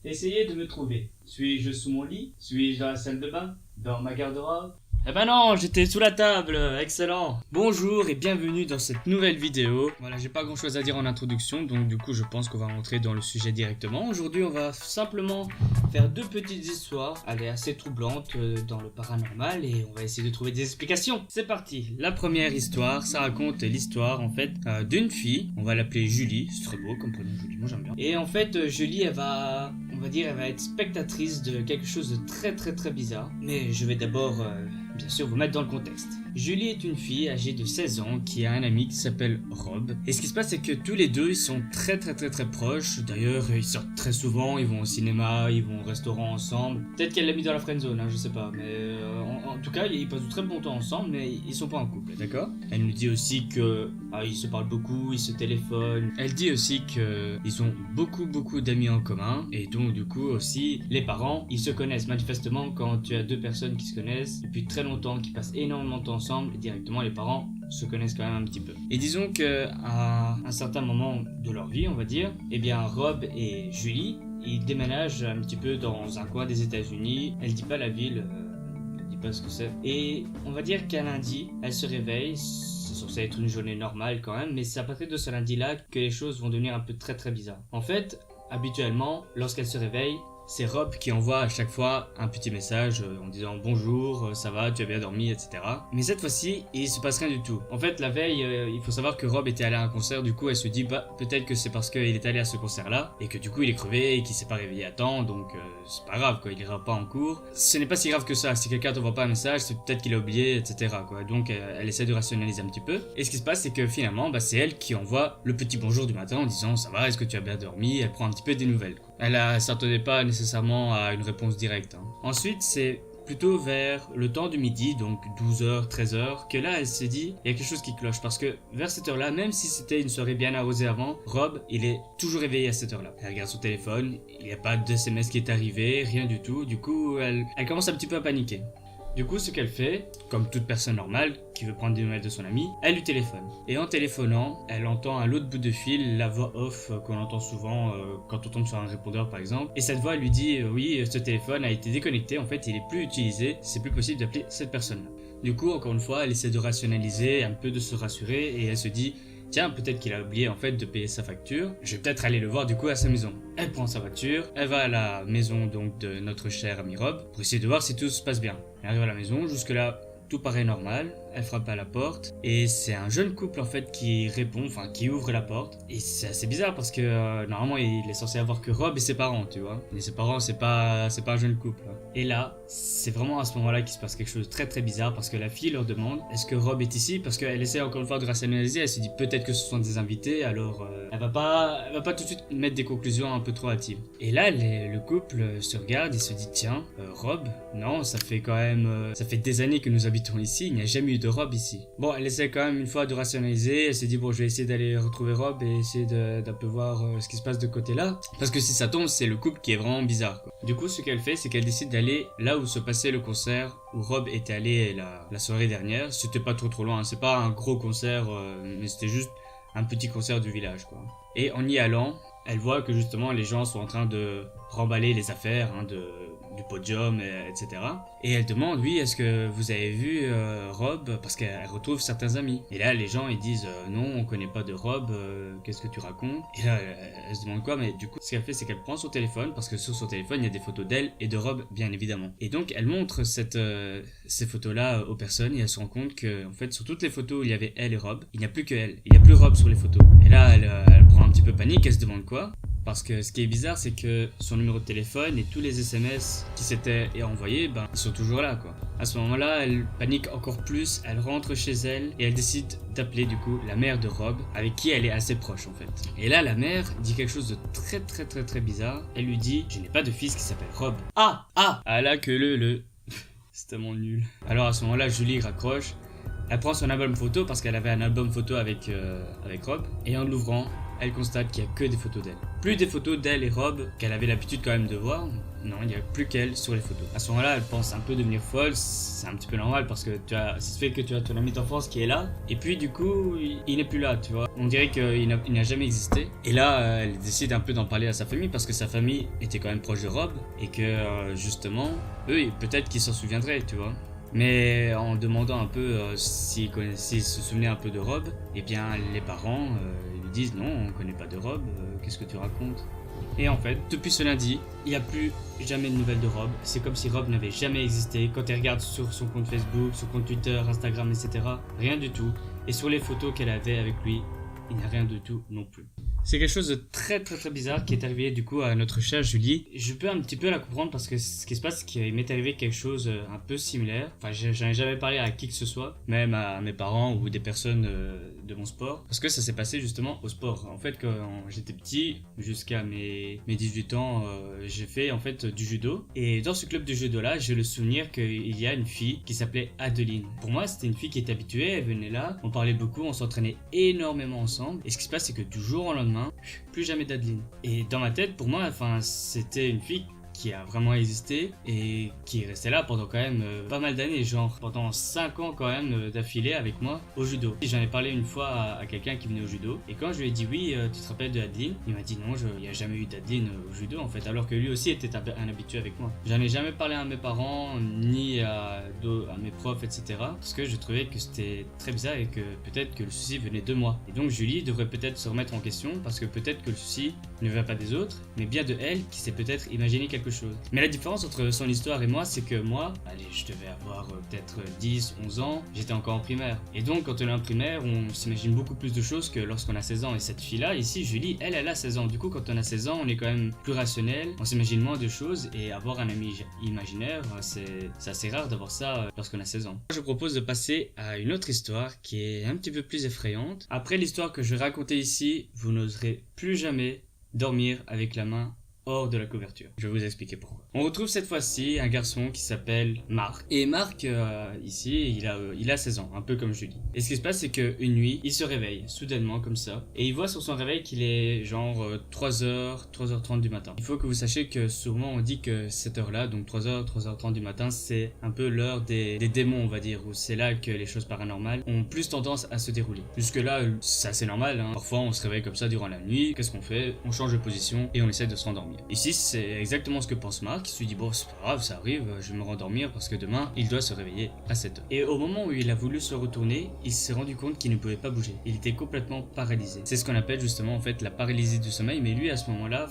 Essayez de me trouver. Suis-je sous mon lit? Suis-je dans la salle de bain? Dans ma garde-robe? Eh ben non, j'étais sous la table, excellent. Bonjour et bienvenue dans cette nouvelle vidéo. Voilà, j'ai pas grand chose à dire en introduction, donc du coup je pense qu'on va rentrer dans le sujet directement. Aujourd'hui on va simplement faire deux petites histoires, allez, assez troublantes dans le paranormal, et on va essayer de trouver des explications. C'est parti. La première histoire, ça raconte l'histoire en fait d'une fille, on va l'appeler Julie, c'est très beau comme prénom Julie, moi j'aime bien. Et en fait Julie elle va être spectatrice de quelque chose de très bizarre, mais je vais d'abord bien sûr vous mettre dans le contexte. Julie est une fille âgée de 16 ans qui a un ami qui s'appelle Rob. Et ce qui se passe, c'est que tous les deux, ils sont très proches. D'ailleurs, ils sortent très souvent, ils vont au cinéma, ils vont au restaurant ensemble. Peut-être qu'elle l'a mis dans la friendzone, hein, je sais pas. Mais en tout cas, ils passent de très bon temps ensemble, mais ils sont pas en couple, d'accord? Elle nous dit aussi que ils se parlent beaucoup, ils se téléphonent. Elle dit aussi que ils ont beaucoup d'amis en commun. Et donc, du coup, aussi, les parents, ils se connaissent. Manifestement, quand tu as deux personnes qui se connaissent depuis très longtemps, qui passent énormément de temps ensemble, directement les parents se connaissent quand même un petit peu. Et disons que à un certain moment de leur vie, on va dire, eh bien Rob et Julie, ils déménagent un petit peu dans un coin des États-Unis. Elle dit pas la ville, elle dit pas ce que c'est. Et on va dire qu'un lundi, elle se réveille. C'est censé être une journée normale quand même, mais c'est à partir de ce lundi-là que les choses vont devenir un peu très bizarres. En fait, habituellement, lorsqu'elle se réveille, c'est Rob qui envoie à chaque fois un petit message en disant bonjour, ça va, tu as bien dormi, etc. Mais cette fois-ci, il se passe rien du tout. En fait, la veille, il faut savoir que Rob était allé à un concert, du coup elle se dit peut-être que c'est parce qu'il est allé à ce concert-là et que du coup il est crevé et qu'il s'est pas réveillé à temps, donc c'est pas grave quoi, il ira pas en cours. Ce n'est pas si grave que ça, si quelqu'un t'envoie pas un message, c'est peut-être qu'il a oublié, etc. quoi. Donc elle essaie de rationaliser un petit peu. Et ce qui se passe, c'est que finalement, c'est elle qui envoie le petit bonjour du matin en disant ça va, est-ce que tu as bien dormi? Elle prend un petit peu des nouvelles, quoi. Elle s'attendait pas nécessairement à une réponse directe. Ensuite, c'est plutôt vers le temps du midi, donc 12h, 13h, que là elle se dit il y a quelque chose qui cloche, parce que vers cette heure-là, même si c'était une soirée bien arrosée avant, Rob, il est toujours réveillé à cette heure-là. Elle regarde son téléphone, il n'y a pas de SMS qui est arrivé, rien du tout, du coup elle commence un petit peu à paniquer. Du coup, ce qu'elle fait, comme toute personne normale qui veut prendre des nouvelles de son ami, elle lui téléphone. Et en téléphonant, elle entend à l'autre bout de fil la voix off qu'on entend souvent quand on tombe sur un répondeur par exemple. Et cette voix lui dit oui, ce téléphone a été déconnecté, en fait il est plus utilisé, c'est plus possible d'appeler cette personne-là. Du coup, encore une fois, elle essaie de rationaliser, un peu de se rassurer, et elle se dit tiens, peut-être qu'il a oublié en fait de payer sa facture. Je vais peut-être aller le voir du coup à sa maison. Elle prend sa voiture, elle va à la maison donc de notre cher ami Rob pour essayer de voir si tout se passe bien. Elle arrive à la maison, jusque là tout paraît normal. Elle frappe à la porte et c'est un jeune couple en fait qui répond, enfin qui ouvre la porte. Et c'est assez bizarre parce que normalement il est censé avoir que Rob et ses parents, tu vois. Mais ses parents c'est pas un jeune couple. Et là c'est vraiment à ce moment-là qu'il se passe quelque chose de très bizarre, parce que la fille leur demande est-ce que Rob est ici, parce qu'elle essaie encore une fois de rationaliser. Elle se dit peut-être que ce sont des invités, alors elle va pas tout de suite mettre des conclusions un peu trop hâtives. Et là le couple se regarde et se dit tiens, Rob, non, ça fait des années que nous habitons ici, il n'y a jamais eu de Rob ici. Bon, elle essaie quand même une fois de rationaliser, elle s'est dit bon, je vais essayer d'aller retrouver Rob et essayer d'un peu voir ce qui se passe de côté là, parce que si ça tombe, c'est le couple qui est vraiment bizarre, quoi. Du coup, ce qu'elle fait, c'est qu'elle décide d'aller là où se passait le concert où Rob était allé la soirée dernière. C'était pas trop loin, hein. C'est pas un gros concert, mais c'était juste un petit concert du village, quoi. Et en y allant, elle voit que justement les gens sont en train de remballer les affaires du podium, etc. Et elle demande, oui, est-ce que vous avez vu Rob, parce qu'elle retrouve certains amis. Et là, les gens, ils disent, non, on connaît pas de Rob, qu'est-ce que tu racontes? Et là, elle se demande quoi, mais du coup, ce qu'elle fait, c'est qu'elle prend son téléphone, parce que sur son téléphone, il y a des photos d'elle et de Rob, bien évidemment. Et donc, elle montre ces photos-là aux personnes, et elle se rend compte que, en fait, sur toutes les photos où il y avait elle et Rob, il n'y a plus que elle. Il n'y a plus Rob sur les photos. Et là, elle prend un petit peu panique, elle se demande quoi. Parce que ce qui est bizarre, c'est que son numéro de téléphone et tous les SMS qui s'étaient envoyés, ils sont toujours là, quoi. À ce moment-là, elle panique encore plus, elle rentre chez elle et elle décide d'appeler du coup la mère de Rob, avec qui elle est assez proche en fait. Et là, la mère dit quelque chose de très bizarre. Elle lui dit, je n'ai pas de fils qui s'appelle Rob. Ah là que le. C'est tellement nul. Alors à ce moment-là, Julie raccroche. Elle prend son album photo parce qu'elle avait un album photo avec Rob. Et en l'ouvrant, elle constate qu'il n'y a que des photos d'elle. Plus des photos d'elle et Rob qu'elle avait l'habitude quand même de voir. Non, il n'y a plus qu'elle sur les photos. À ce moment-là, elle pense un peu devenir folle. C'est un petit peu normal parce que ça se fait que tu as ton ami d'enfance qui est là. Et puis du coup, il n'est plus là, tu vois. On dirait qu'il n'a jamais existé. Et là, elle décide un peu d'en parler à sa famille parce que sa famille était quand même proche de Rob. Et que justement, eux, peut-être qu'ils s'en souviendraient, tu vois. Mais en demandant un peu s'il se souvenait un peu de Rob, eh bien les parents lui disent non, on connaît pas de Rob, qu'est-ce que tu racontes? Et en fait, depuis ce lundi, il n'y a plus jamais de nouvelles de Rob. C'est comme si Rob n'avait jamais existé. Quand elle regarde sur son compte Facebook, son compte Twitter, Instagram, etc., rien du tout. Et sur les photos qu'elle avait avec lui, il n'y a rien du tout non plus. C'est quelque chose de très bizarre qui est arrivé du coup à notre chère Julie. Je peux un petit peu la comprendre parce que ce qui se passe, c'est qu'il m'est arrivé quelque chose un peu similaire. Enfin, j'en ai jamais parlé à qui que ce soit, même à mes parents ou des personnes de mon sport. Parce que ça s'est passé justement au sport. En fait, quand j'étais petit, jusqu'à mes 18 ans, j'ai fait en fait du judo. Et dans ce club de judo là, j'ai le souvenir qu'il y a une fille qui s'appelait Adeline. Pour moi, c'était une fille qui était habituée, elle venait là, on parlait beaucoup, on s'entraînait énormément ensemble. Et ce qui se passe, c'est que du jour au lendemain, plus jamais d'Adeline. Et dans ma tête, pour moi, c'était une fille qui a vraiment existé et qui est restée là pendant quand même pas mal d'années, genre pendant 5 ans quand même d'affilée avec moi au judo. J'en ai parlé une fois à quelqu'un qui venait au judo et quand je lui ai dit oui, tu te rappelles de Adeline, il m'a dit non, il n'y a jamais eu d'Adeline au judo en fait, alors que lui aussi était un habitué avec moi. J'en ai jamais parlé à mes parents ni à mes profs, etc. parce que je trouvais que c'était très bizarre et que peut-être que le souci venait de moi. Et donc Julie devrait peut-être se remettre en question parce que peut-être que le souci ne vient pas des autres, mais bien de elle qui s'est peut-être imaginé quelque chose. Mais la différence entre son histoire et moi, c'est que moi, allez, je devais avoir peut-être 10, 11 ans, j'étais encore en primaire. Et donc, quand on est en primaire, on s'imagine beaucoup plus de choses que lorsqu'on a 16 ans. Et cette fille-là, ici, Julie, elle a 16 ans. Du coup, quand on a 16 ans, on est quand même plus rationnel, on s'imagine moins de choses. Et avoir un ami imaginaire, c'est assez rare d'avoir ça lorsqu'on a 16 ans. Je propose de passer à une autre histoire qui est un petit peu plus effrayante. Après l'histoire que je vais raconter ici, vous n'oserez plus jamais dormir avec la main hors de la couverture. Je vais vous expliquer pourquoi. On retrouve cette fois-ci un garçon qui s'appelle Marc. Et Marc, ici, il a 16 ans, un peu comme Julie. Et ce qui se passe, c'est qu'une nuit, il se réveille, soudainement, comme ça. Et il voit sur son réveil qu'il est genre 3h, 3h30 du matin. Il faut que vous sachiez que souvent on dit que cette heure-là, donc 3h, 3h30 du matin, c'est un peu l'heure des démons, on va dire, où c'est là que les choses paranormales ont plus tendance à se dérouler. Jusque-là, c'est assez normal, hein. Parfois, on se réveille comme ça durant la nuit. Qu'est-ce qu'on fait? On change de position et on essaie de se rendormir. Ici, c'est exactement ce que pense Marc. Il se dit, bon, c'est pas grave, ça arrive, je vais me rendormir parce que demain, il doit se réveiller à 7 heures. Et au moment où il a voulu se retourner, il s'est rendu compte qu'il ne pouvait pas bouger. Il était complètement paralysé. C'est ce qu'on appelle justement en fait la paralysie du sommeil. Mais lui, à ce moment-là,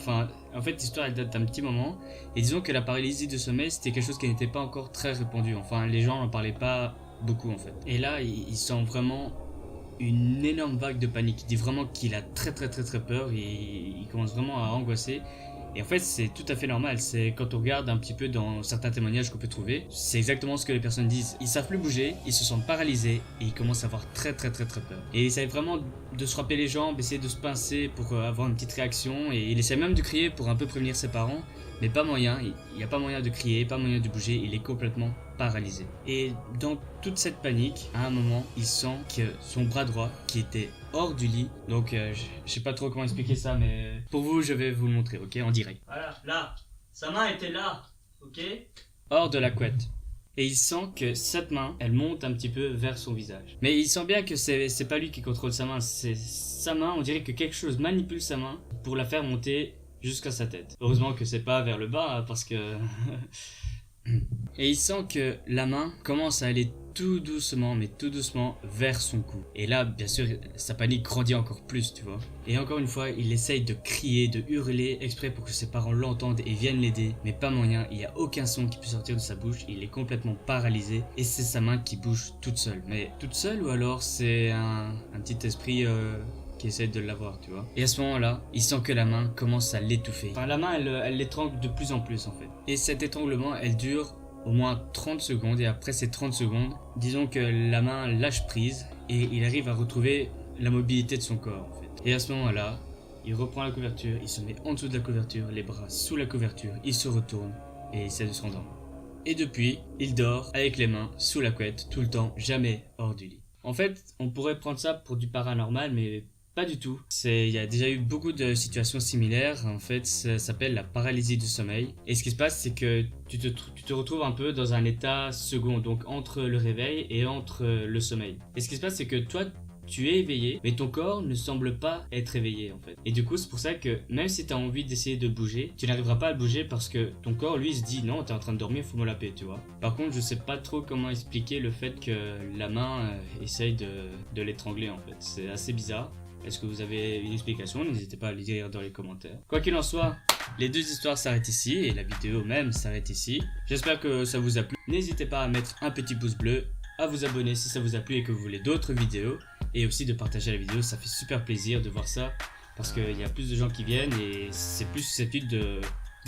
en fait, l'histoire elle date d'un petit moment. Et disons que la paralysie du sommeil, c'était quelque chose qui n'était pas encore très répandu. Enfin, les gens n'en parlaient pas beaucoup en fait. Et là, il sent vraiment une énorme vague de panique. Il dit vraiment qu'il a très peur et il commence vraiment à angoisser. Et en fait, c'est tout à fait normal. C'est quand on regarde un petit peu dans certains témoignages qu'on peut trouver, c'est exactement ce que les personnes disent. Ils savent plus bouger, ils se sentent paralysés et ils commencent à avoir très peur. Et ils essayent vraiment de se frapper les jambes, essayer de se pincer pour avoir une petite réaction. Et il essaie même de crier pour un peu prévenir ses parents. Mais pas moyen, il n'y a pas moyen de crier, pas moyen de bouger, il est complètement paralysé. Et dans toute cette panique, à un moment, il sent que son bras droit, qui était hors du lit, donc je sais pas trop comment expliquer ça, mais pour vous, je vais vous le montrer, ok, en direct. Voilà, là, sa main était là, ok, hors de la couette. Et il sent que cette main, elle monte un petit peu vers son visage. Mais il sent bien que c'est pas lui qui contrôle sa main, c'est sa main, on dirait que quelque chose manipule sa main pour la faire monter jusqu'à sa tête. Heureusement que c'est pas vers le bas, parce que... Et il sent que la main commence à aller tout doucement vers son cou. Et là, bien sûr, sa panique grandit encore plus, tu vois. Et encore une fois, il essaye de crier, de hurler exprès pour que ses parents l'entendent et viennent l'aider. Mais pas moyen, il n'y a aucun son qui peut sortir de sa bouche, il est complètement paralysé. Et c'est sa main qui bouge toute seule. Mais toute seule ou alors c'est un petit esprit... qui essaie de l'avoir, tu vois. Et à ce moment-là, il sent que la main commence à l'étouffer. Enfin, la main, elle l'étrangle de plus en plus, en fait. Et cet étranglement, elle dure au moins 30 secondes. Et après ces 30 secondes, disons que la main lâche prise et il arrive à retrouver la mobilité de son corps, en fait. Et à ce moment-là, il reprend la couverture, il se met en dessous de la couverture, les bras sous la couverture, il se retourne et essaie de se rendormir. Et depuis, il dort avec les mains sous la couette, tout le temps, jamais hors du lit. En fait, on pourrait prendre ça pour du paranormal, mais Pas du tout. Il y a déjà eu beaucoup de situations similaires. En fait, ça s'appelle la paralysie du sommeil. Et ce qui se passe, c'est que tu te retrouves un peu dans un état second, donc entre le réveil et entre le sommeil. Et ce qui se passe, c'est que toi, tu es éveillé, mais ton corps ne semble pas être éveillé en fait. Et du coup, c'est pour ça que même si tu as envie d'essayer de bouger, tu n'arriveras pas à bouger parce que ton corps, lui, se dit non, t'es en train de dormir, fous-moi la paix, tu vois. Par contre, je sais pas trop comment expliquer le fait que la main essaye de l'étrangler en fait. C'est assez bizarre. Est-ce que vous avez une explication? N'hésitez pas à le dire dans les commentaires. Quoi qu'il en soit, les deux histoires s'arrêtent ici et la vidéo même s'arrête ici. J'espère que ça vous a plu. N'hésitez pas à mettre un petit pouce bleu, à vous abonner si ça vous a plu et que vous voulez d'autres vidéos. Et aussi de partager la vidéo, ça fait super plaisir de voir ça. Parce qu'il y a plus de gens qui viennent et c'est plus susceptible de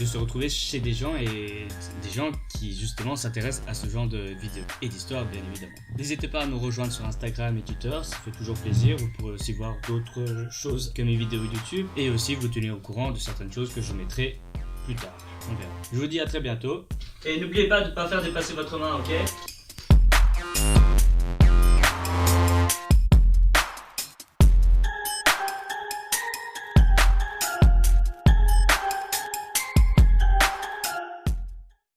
se retrouver chez des gens et des gens qui justement s'intéressent à ce genre de vidéos et d'histoires bien évidemment. N'hésitez pas à nous rejoindre sur Instagram et Twitter, ça fait toujours plaisir. Vous pourrez aussi voir d'autres choses que mes vidéos YouTube et aussi vous tenir au courant de certaines choses que je mettrai plus tard. On verra. Je vous dis à très bientôt et n'oubliez pas de ne pas faire dépasser votre main, ok?